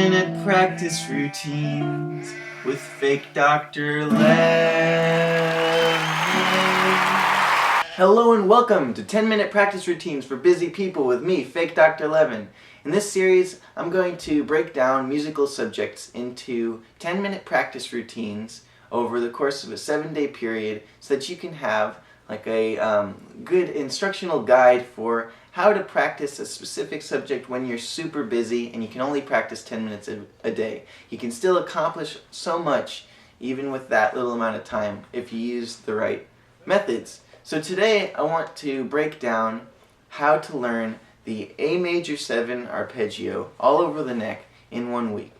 10-minute practice routines with fake Dr. Levin. Hello and welcome to 10-minute practice routines for busy people with me, fake Dr. Levin. In this series, I'm going to break down musical subjects into 10-minute practice routines over the course of a 7-day period so that you can have like a good instructional guide for how to practice a specific subject when you're super busy and you can only practice 10 minutes a day. You can still accomplish so much even with that little amount of time if you use the right methods. So today I want to break down how to learn the A major 7 arpeggio all over the neck in 1 week.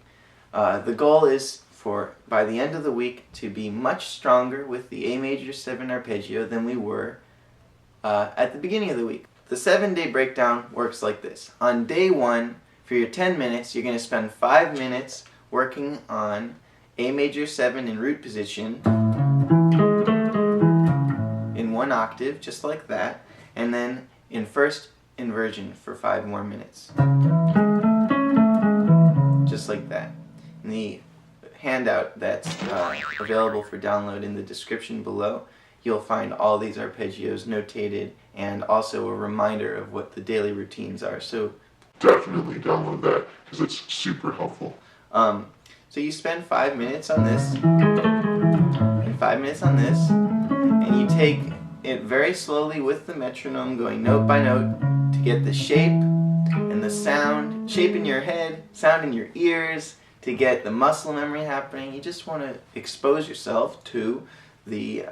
The goal is for by the end of the week to be much stronger with the A major 7 arpeggio than we were at the beginning of the week. The 7-day breakdown works like this. On day 1, for your 10 minutes, you're going to spend 5 minutes working on A major 7 in root position in 1 octave, just like that, and then in first inversion for 5 more minutes. Just like that. In the handout that's available for download in the description below, you'll find all these arpeggios notated and also a reminder of what the daily routines are. So definitely download that because it's super helpful. So you spend 5 minutes on this and 5 minutes on this, and you take it very slowly with the metronome going note by note to get the shape and the sound, shape in your head, sound in your ears, to get the muscle memory happening. You just want to expose yourself to the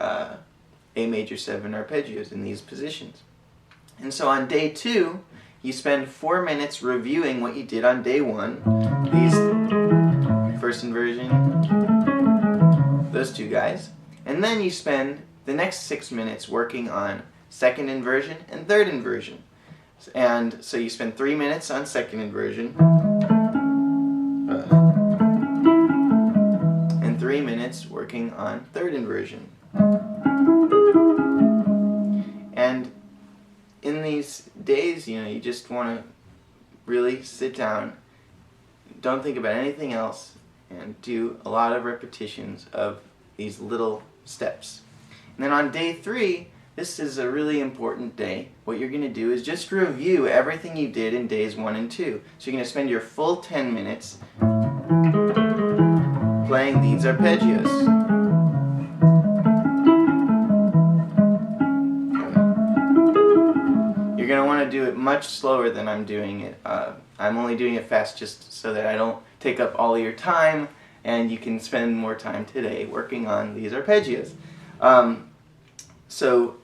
A major 7 arpeggios in these positions. And so on day 2, you spend 4 minutes reviewing what you did on day 1. These first inversion, those two guys. And then you spend the next 6 minutes working on second inversion and third inversion. And so you spend 3 minutes on second inversion and 3 minutes working on third inversion. And in these days, you just want to really sit down, don't think about anything else, and do a lot of repetitions of these little steps. And then on day 3, this is a really important day. What you're going to do is just review everything you did in days 1 and 2. So you're going to spend your full 10 minutes playing these arpeggios. You're going to want to do it much slower than I'm doing it. I'm only doing it fast just so that I don't take up all your time and you can spend more time today working on these arpeggios. So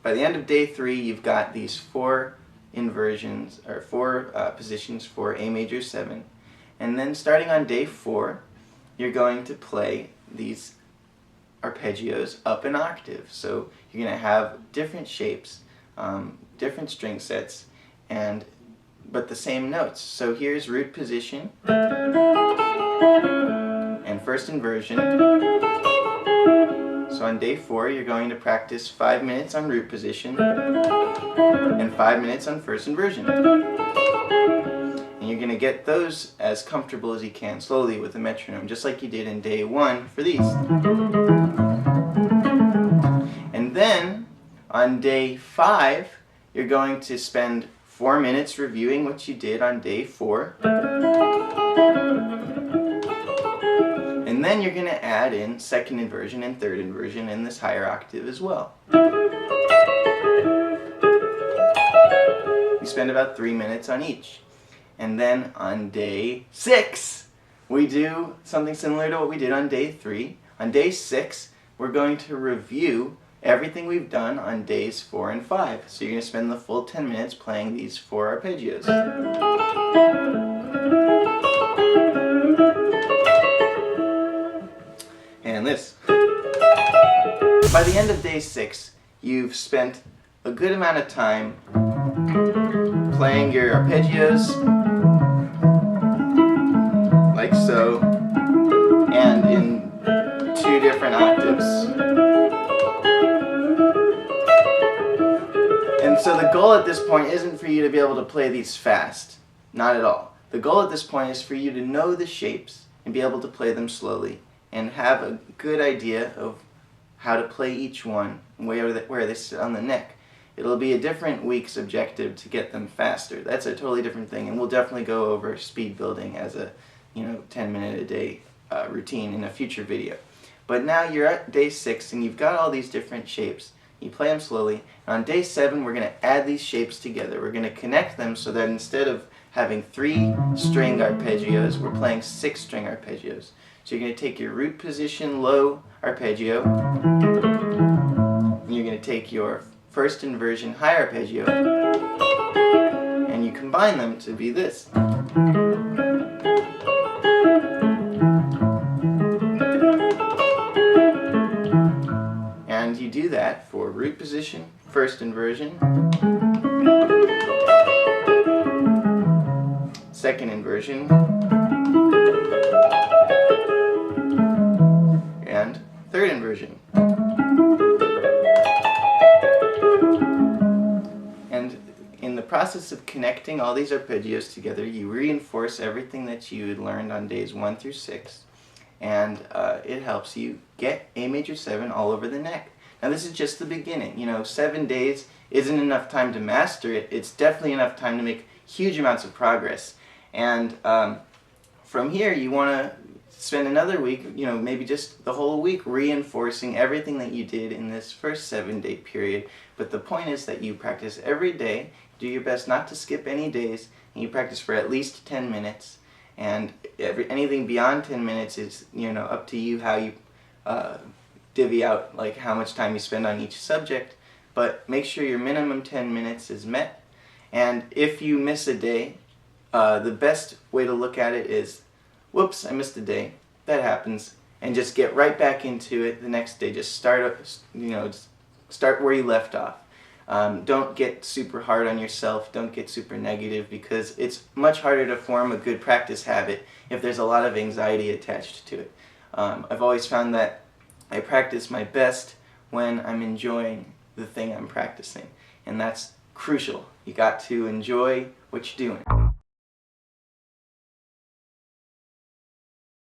by the end of day 3, you've got these 4 inversions, or 4 positions for A major 7. And then starting on day 4, you're going to play these arpeggios up an octave. So you're going to have different shapes, different string sets, but the same notes. So here's root position and first inversion. So on day 4, you're going to practice 5 minutes on root position and 5 minutes on first inversion. And you're going to get those as comfortable as you can, slowly with the metronome, just like you did in day 1 for these. And then on day 5, you're going to spend 4 minutes reviewing what you did on day 4. And then you're going to add in second inversion and third inversion in this higher octave as well. You spend about 3 minutes on each. And then on day 6, we do something similar to what we did on day 3. On day 6, we're going to review everything we've done on days 4 and 5. So you're going to spend the full 10 minutes playing these 4 arpeggios. And this. By the end of day 6, you've spent a good amount of time playing your arpeggios, like so, and in 2 different octaves. And so the goal at this point isn't for you to be able to play these fast. Not at all. The goal at this point is for you to know the shapes and be able to play them slowly and have a good idea of how to play each one, where they sit on the neck. It'll be a different week's objective to get them faster. That's a totally different thing, and we'll definitely go over speed building as a 10-minute a day routine in a future video. But now you're at day 6 and you've got all these different shapes. You play them slowly, and on day 7 we're going to add these shapes together. We're going to connect them so that instead of having 3-string arpeggios, we're playing 6-string arpeggios. So you're going to take your root position low arpeggio, and you're going to take your first inversion high arpeggio, and you combine them to be this. And you do that for root position, first inversion, second inversion, and third inversion. And in the process of connecting all these arpeggios together, you reinforce everything that you had learned on days 1 through 6, and it helps you get A major 7 all over the neck. Now this is just the beginning. 7 days isn't enough time to master it. It's definitely enough time to make huge amounts of progress. And from here you want to spend another week, maybe just the whole week, reinforcing everything that you did in this first 7-day period. But the point is that you practice every day, do your best not to skip any days, and you practice for at least 10 minutes. And anything beyond 10 minutes is, up to you how you divvy out, like how much time you spend on each subject. But make sure your minimum 10 minutes is met. And if you miss a day, the best way to look at it is, whoops, I missed a day. That happens. And just get right back into it the next day. Just start where you left off. Don't get super hard on yourself. Don't get super negative, because it's much harder to form a good practice habit if there's a lot of anxiety attached to it. I've always found that I practice my best when I'm enjoying the thing I'm practicing. And that's crucial. You got to enjoy what you're doing.